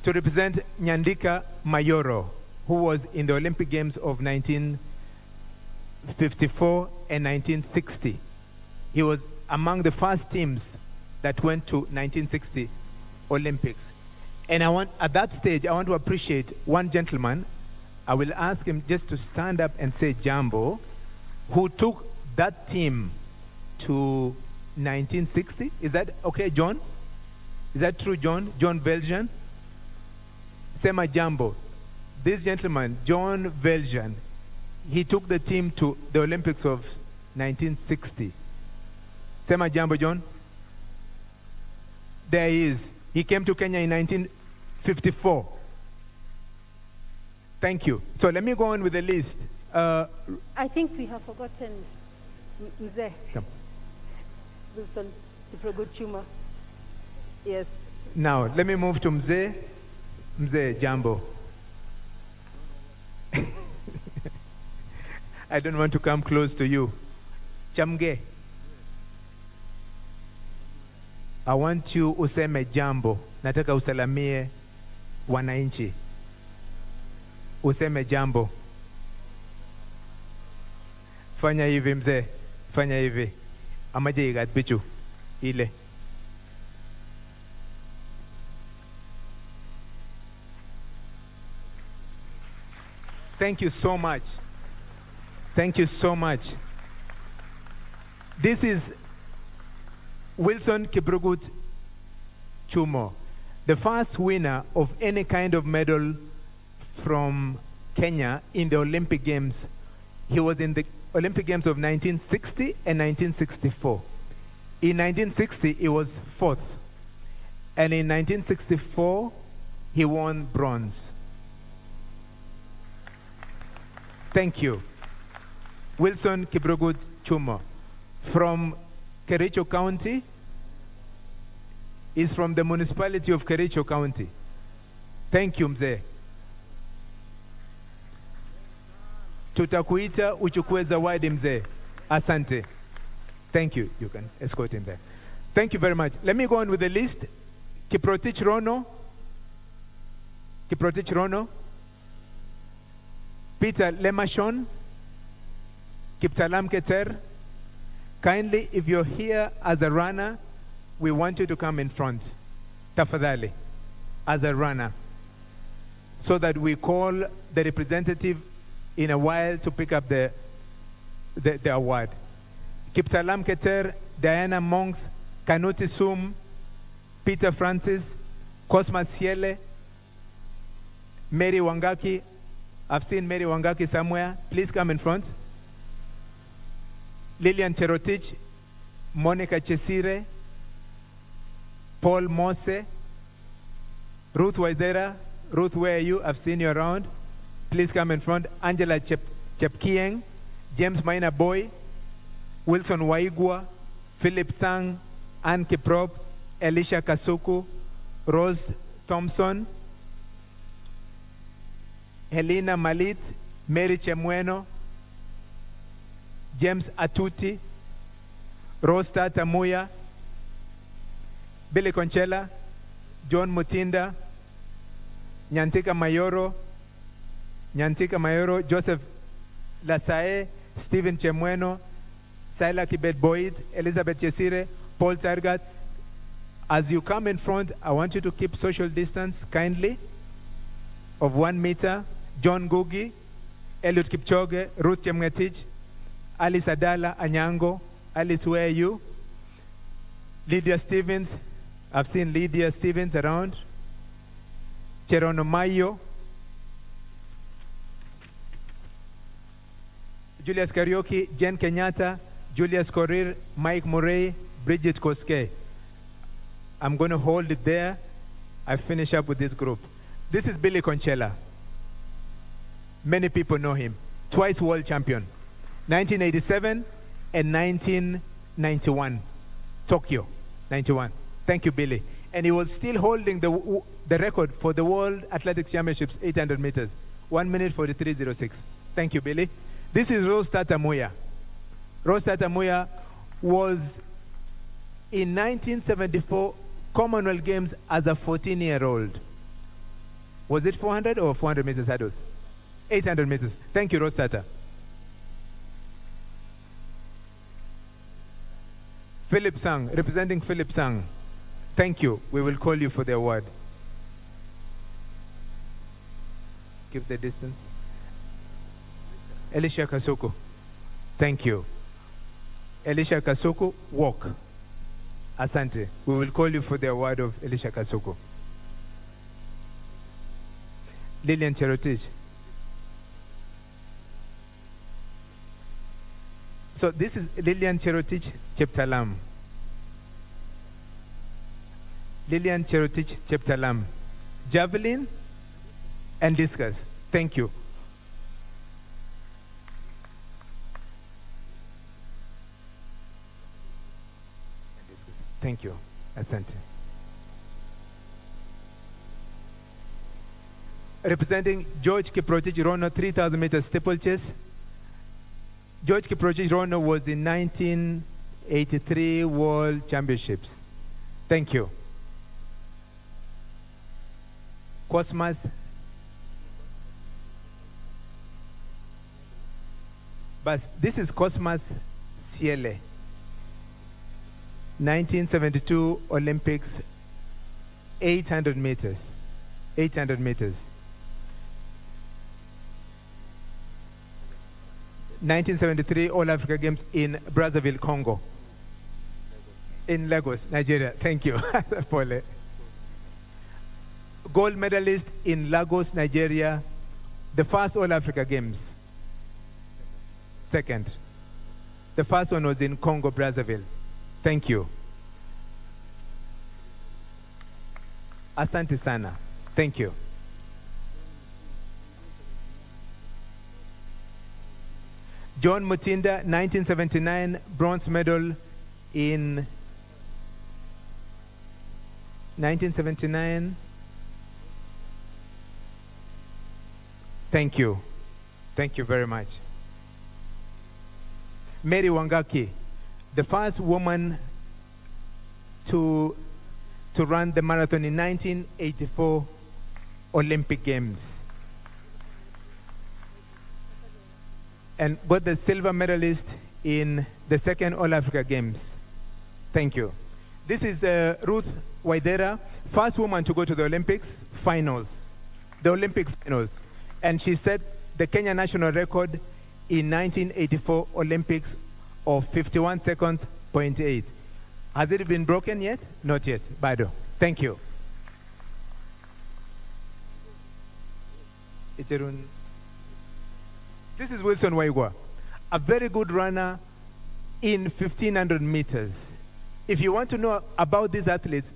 To represent Nyandika Mayoro, who was in the Olympic Games of 1954 and 1960. He was among the first teams that went to 1960 Olympics. And at that stage, I want to appreciate one gentleman. I will ask him just to stand up and say Jambo, who took that team to 1960. Is that okay, John? Is that true, John? John Belgian? Sema Jambo. This gentleman, John Belgian, he took the team to the Olympics of 1960. Sema Jambo, John. There he is. He came to Kenya in 1954. Thank you. So let me go on with the list. I think we have forgotten Mzee. Wilson Kiprogo Chuma. Yes. Now, let me move to Mzee. Mzee, jambo. I don't want to come close to you. Chamge. I want you useme jambo. Nataka usalamie wananchi. Useme jambo. Fanya hivi mzee. Fanya hivi. Amaje igat bichu. Ile. Thank you so much. Thank you so much. This is Wilson Kiprugut Chumo, the first winner of any kind of medal from Kenya in the Olympic Games. He was in the Olympic Games of 1960 and 1964. In 1960, he was fourth. And in 1964, he won bronze. Thank you. Wilson Kiprugut Chumo from Kericho County. Is from the municipality of Kericho County. Thank you, mzee. Tutakuita uchukue zawadi mzee. Asante. Thank you. You can escort him there. Thank you very much. Let me go on with the list. Kiprotich Rono. Kiprotich Rono. Peter Lemashon. Kiptalam Keter. Kindly, if you're here as a runner, we want you to come in front. Tafadhali. As a runner. So that we call the representative in a while to pick up the award. Kiptalam Keter, Diana Monks, Kanuti Sum, Peter Francis, Cosmas Siele, Mary Wangaki. I've seen Mary Wangaki somewhere. Please come in front. Lillian Cherotich, Monica Chesire, Paul Mose, Ruth Waidera. Ruth, where are you? I've seen you around. Please come in front. Angela Chepkieng, James Maina Boy, Wilson Waigwa, Philip Sang, Ann Kiprop, Elisha Kasuku, Rose Thompson, Helena Malit, Mary Chemweno, James Atuti, Rosta Tamuya, Billy Conchela, John Mutinda, Nyantika Mayoro, Joseph Lasae, Stephen Chemweno, Sila Kibet Boyd, Elizabeth Chesire, Paul Targat. As you come in front, I want you to keep social distance kindly of 1 meter. John Gugi, Eliud Kipchoge, Ruth Chemngetich, Alice Adala Anyango. Alice, where are you? Lydia Stevens. I've seen Lydia Stevens around. Cherono Mayo. Julius Karaoke, Jen Kenyatta, Julius Korir, Mike Murray, Bridget Koske. I'm going to hold it there. I finish up with this group. This is Billy Conchela. Many people know him. Twice world champion. 1987 and 1991. Tokyo, 91. Thank you, Billy. And he was still holding the record for the World Athletics Championships, 800 meters. 1 minute 43.06. Thank you, Billy. This is Rose Tatamuya. Rose Tatamuya was in 1974 Commonwealth Games as a 14-year-old. Was it 400 or 400 meters hurdles? 800 meters. Thank you, Rose Tata. Philip Sang, representing Philip Sang. Thank you. We will call you for the award. Keep the distance. Elisha Kasuku. Thank you. Elisha Kasuku, walk. Asante. We will call you for the award of Elisha Kasuku. Lillian Cherotich. So this is Lillian Cherotich Cheptalam. Lillian Cherotich Cheptalam. Javelin and discus. Thank you. Thank you. Asante. representing George Kiprotich Rono, 3,000 meters steeplechase. George Kiprotich Rono was in 1983 World Championships. Thank you. Cosmas. But this is Cosmas Ciele. 1972 Olympics, 800 meters. 800 meters. 1973 All Africa Games in Brazzaville, Congo. In Lagos, Nigeria. Thank you, Pole. Gold medalist in Lagos, Nigeria. The first All Africa Games. Second. The first one was in Congo, Brazzaville. Thank you. Asante sana. Thank you. John Mutinda, 1979, bronze medal in 1979. Thank you. Thank you very much. Mary Wangaki, the first woman to run the marathon in 1984 Olympic Games. And got the silver medalist in the second All Africa Games. Thank you. This is Ruth Waidera, first woman to go to the Olympics finals, the Olympic finals. And she set the Kenya national record in 1984 Olympics of 51 seconds, 0.8. Has it been broken yet? Not yet, Bado. Thank you. Icherun. This is Wilson Waigwa, a very good runner in 1,500 meters. If you want to know about these athletes,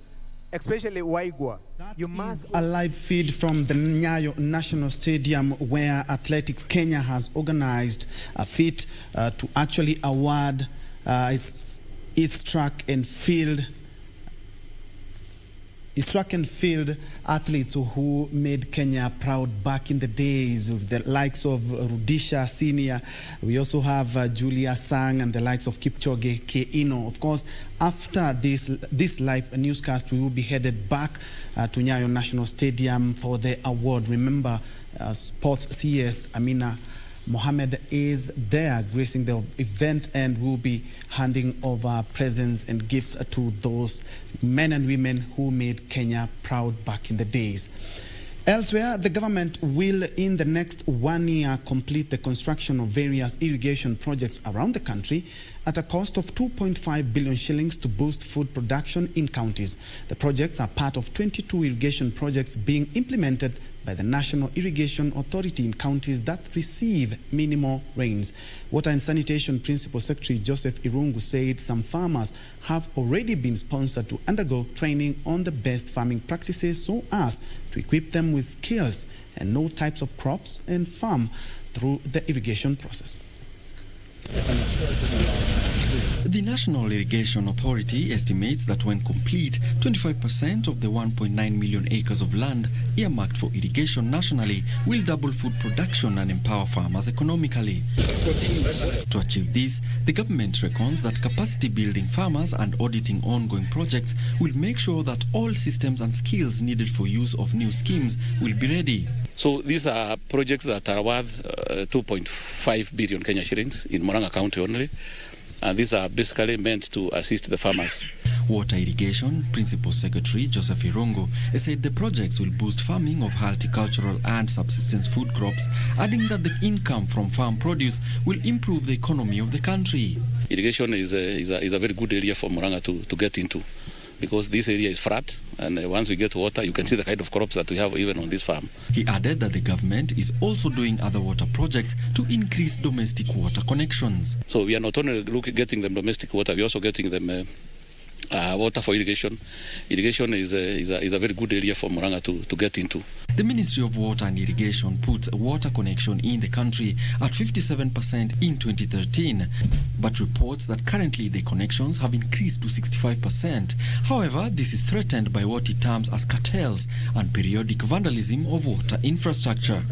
especially Waigwa, you must... A live feed from the Nyayo National Stadium, where Athletics Kenya has organized a feat to actually award its track and field athletes who made Kenya proud back in the days, with the likes of Rudisha Senior. We also have Julia Sang and the likes of Kipchoge Keino. Of course, after this live newscast, we will be headed back to Nyayo National Stadium for the award. Remember, Sports CS Amina Mohammed is there gracing the event, and will be handing over presents and gifts to those men and women who made Kenya proud back in the days. Elsewhere, the government will, in the next 1 year, complete the construction of various irrigation projects around the country at a cost of 2.5 billion shillings to boost food production in counties. The projects are part of 22 irrigation projects being implemented by the National Irrigation Authority in counties that receive minimal rains. Water and Sanitation Principal Secretary Joseph Irungu said some farmers have already been sponsored to undergo training on the best farming practices so as to equip them with skills and know types of crops and farm through the irrigation process. The National Irrigation Authority estimates that when complete, 25% of the 1.9 million acres of land earmarked for irrigation nationally will double food production and empower farmers economically. To achieve this, the government reckons that capacity building farmers and auditing ongoing projects will make sure that all systems and skills needed for use of new schemes will be ready. So these are projects that are worth 2.5 billion Kenya shillings in Murang'a County only. And these are basically meant to assist the farmers. Water Irrigation Principal Secretary Joseph Irungu said the projects will boost farming of horticultural and subsistence food crops, adding that the income from farm produce will improve the economy of the country. Irrigation is a very good area for Murang'a to get into, because this area is flat, and once we get water, you can see the kind of crops that we have even on this farm. He added that the government is also doing other water projects to increase domestic water connections. So we are not only getting them domestic water, we are also getting them water for irrigation. Irrigation is a very good area for Murang'a to get into. The Ministry of Water and Irrigation puts water connection in the country at 57% in 2013, but reports that currently the connections have increased to 65%. However, this is threatened by what it terms as cartels and periodic vandalism of water infrastructure.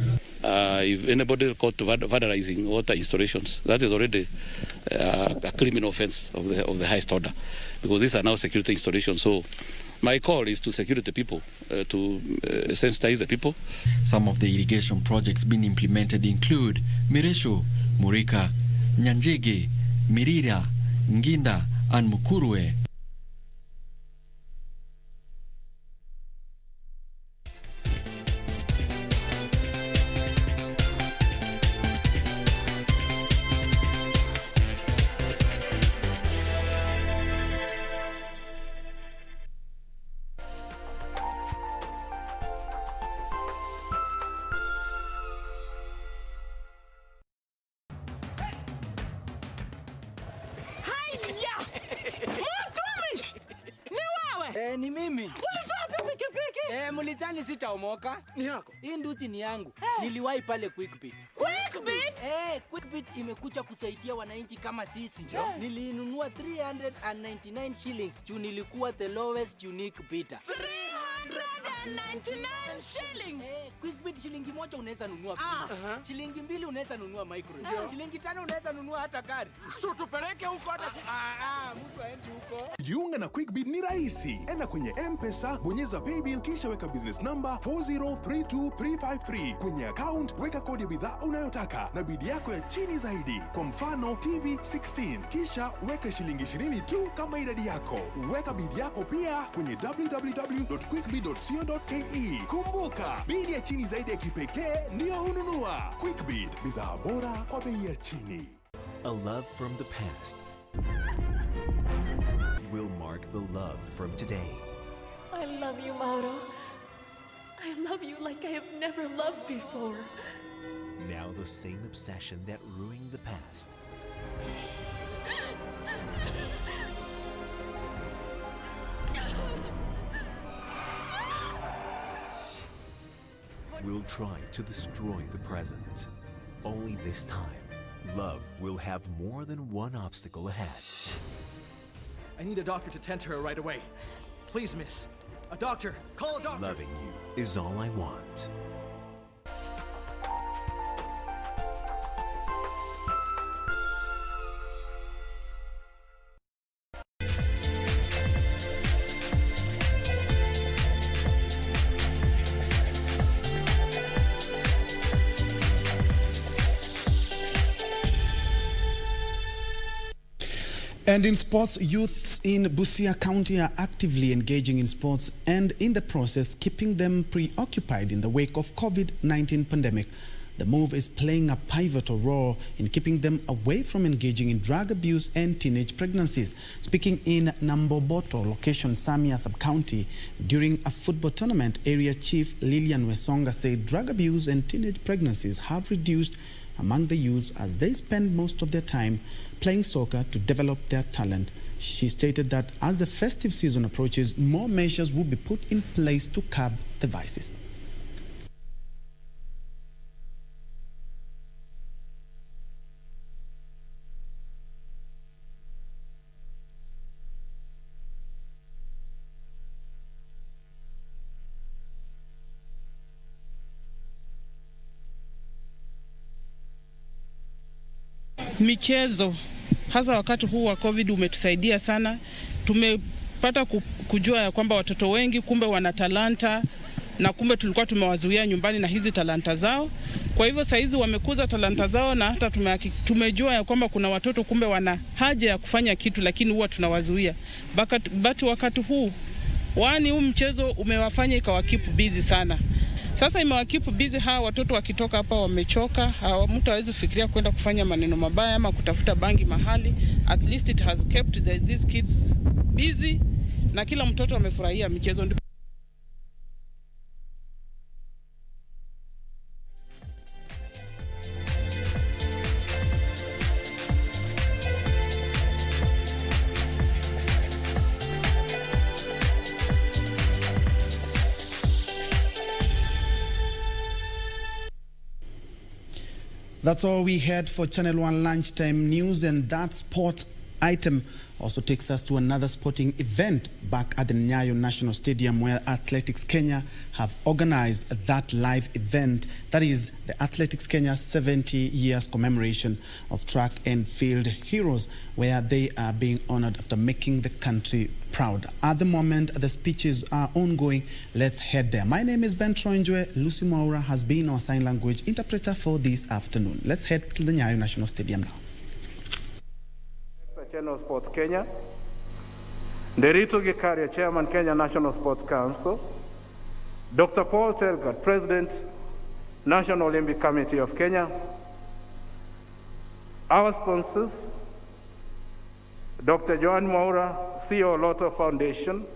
If anybody caught vandalizing water installations, that is already a criminal offense of the highest order, because these are now security installations. So my call is to security people, to sensitize the people. Some of the irrigation projects being implemented include Miresho, Murika, Nyanjege, Mirira, Nginda, and Mukurwe. Ni mimi. Ulitoa pikipiki? Mlitani sitaomoka. Ni yako. Hii nduti ni yangu. Niliwahi pale Quickbit. Quickbit? Quickbit imekuja kusaidia wananchi kama sisi. Nilinunua 399 shillings. Juu nilikuwa the lowest unique bidder. 399 shillings. Quickbit shilingi moja unaweza nunua free. Shilingi 2 unaweza nunua micro. Shilingi 5 unaweza nunua hata gari. So tupeleke huko hata mtu aende huko. Jiunga na Quickbit ni rahisi. Enda kwenye M-Pesa, bonyeza paybill kisha weka business number 4032353. Kwenye account weka kodi ya bidhaa unayotaka na bidi yako ya chini zaidi. Kwa mfano TV 16, kisha weka shilingi 20 tu kama idadi yako. Weka bidi yako pia kwenye www.quickbit.co.ke. Kumbuka, bidi ya chini zaidi ya kipekee ndio ununua. Quickbit, bidhaa bora kwa bei ya chini. A love from the past will mark the love from today. I love you, Mauro. I love you like I have never loved before. Now the same obsession that ruined the past will try to destroy the present. Only this time, love will have more than one obstacle ahead. I need a doctor to tend to her right away. Please, miss. A doctor. Call a doctor. Loving you is all I want. And in sports, youths in Busia County are actively engaging in sports and in the process keeping them preoccupied in the wake of COVID-19 pandemic. The move is playing a pivotal role in keeping them away from engaging in drug abuse and teenage pregnancies. Speaking in Namboboto, location Samia Sub-County, during a football tournament, Area Chief Lilian Wesonga said drug abuse and teenage pregnancies have reduced among the youths as they spend most of their time playing soccer to develop their talent. She stated that as the festive season approaches, more measures will be put in place to curb the vices. Michezo hasa wakati huu wa COVID umetusaidia sana. Tumepata kujua ya kwamba watoto wengi kumbe wana talanta na kumbe tulikuwa tumewazuia nyumbani na hizi talanta zao. Kwa hivyo saizi wamekuza talanta zao na hata tumejua ya kwamba kuna watoto kumbe wana haja ya kufanya kitu lakini huwa tunawazuia. But wakati huu huu mchezo umewafanya ikawakeep busy sana. Sasa imewakeep busy hawa watoto wakitoka hapa wamechoka, mtu hawezi fikiria kwenda kufanya maneno mabaya ama kutafuta bangi mahali. At least it has kept these kids busy na kila mtoto amefurahia michezo. That's all we had for Channel 1 Lunchtime News, and that sport item also takes us to another sporting event back at the Nyayo National Stadium, where Athletics Kenya have organized that live event. That is the Athletics Kenya 70 years commemoration of track and field heroes, where they are being honored after making the country proud. At the moment, the speeches are ongoing. Let's head there. My name is Ben Troy Njue. Lucy Mwaura has been our sign language interpreter for this afternoon. Let's head to the Nyayo National Stadium now. Channel Sports Kenya, Nderito Gikaria, Chairman, Kenya National Sports Council, Dr. Paul Telgat, President, National Olympic Committee of Kenya, our sponsors, Dr. Joan Mwaura, CEO Lotto Foundation,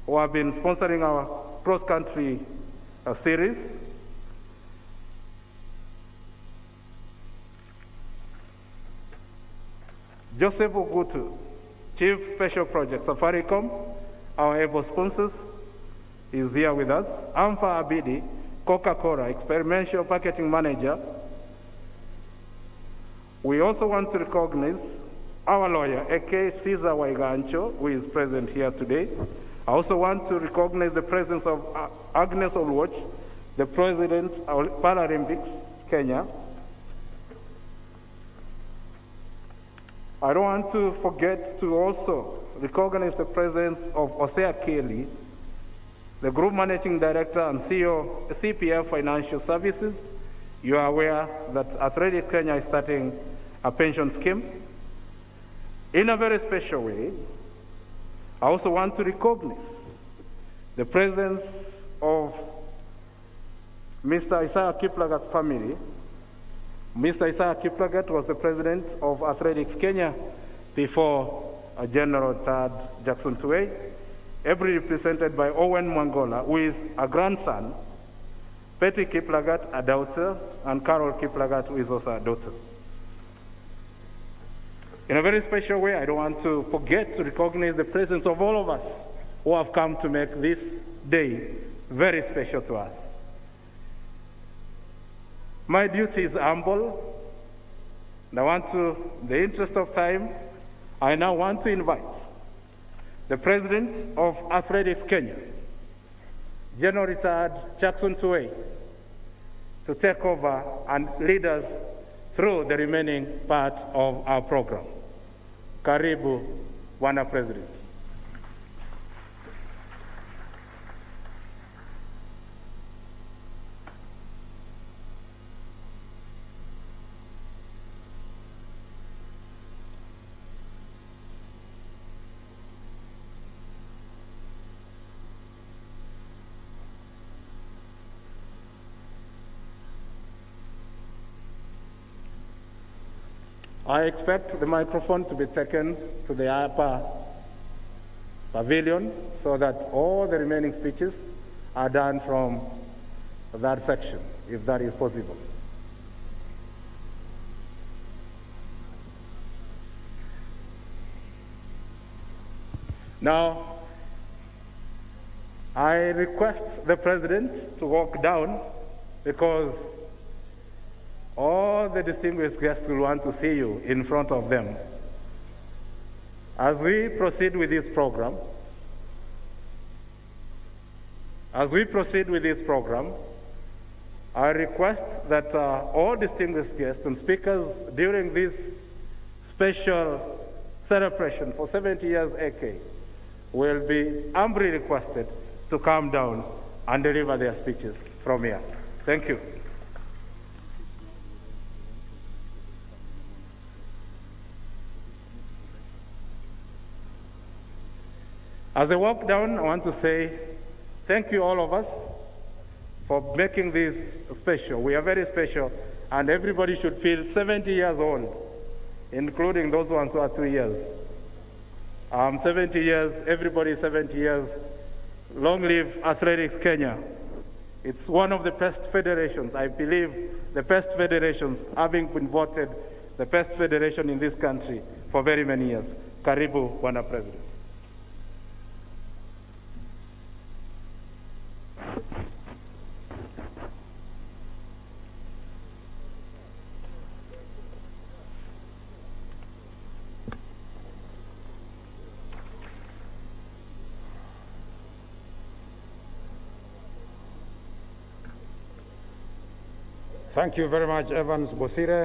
who have been sponsoring our cross-country series, Joseph Ogutu, Chief Special Project, Safaricom, our able sponsors, is here with us. Amfa Abidi, Coca-Cola, Experimental Packaging Manager. We also want to recognize our lawyer, A.K. Caesar Waigancho, who is present here today. I also want to recognize the presence of Agnes Olwach, the President of Paralympics, Kenya. I don't want to forget to also recognize the presence of Osea Kelly, the Group Managing Director and CEO, CPF Financial Services. You are aware that Athletics Kenya is starting a pension scheme. In a very special way, I also want to recognize the presence of Mr. Isaiah Kiplagat's family. Mr. Isaiah Kiplagat was the president of Athletics Kenya before General Tad Jackson Tuwei, ably represented by Owen Mwangola, who is a grandson, Betty Kiplagat, a daughter, and Carol Kiplagat, who is also a daughter. In a very special way, I don't want to forget to recognize the presence of all of us who have come to make this day very special to us. My duty is humble, and I want to, in the interest of time, I now want to invite the President of Athletics Kenya, General Retired Jackson Tuwei, to take over and lead us through the remaining part of our program. Karibu, Bwana President. I expect the microphone to be taken to the upper pavilion so that all the remaining speeches are done from that section, if that is possible. Now, I request the President to walk down because all the distinguished guests will want to see you in front of them. As we proceed with this program, I request that all distinguished guests and speakers during this special celebration for 70 years AK will be humbly requested to come down and deliver their speeches from here. Thank you. As I walk down, I want to say thank you all of us for making this special. We are very special, and everybody should feel 70 years old, including those ones who are 2 years. 70 years, everybody 70 years. Long live Athletics Kenya. It's one of the best federations. I believe the best federations, having been voted the best federation in this country for very many years. Karibu, Bwana President. Thank you very much, Evans Bosire.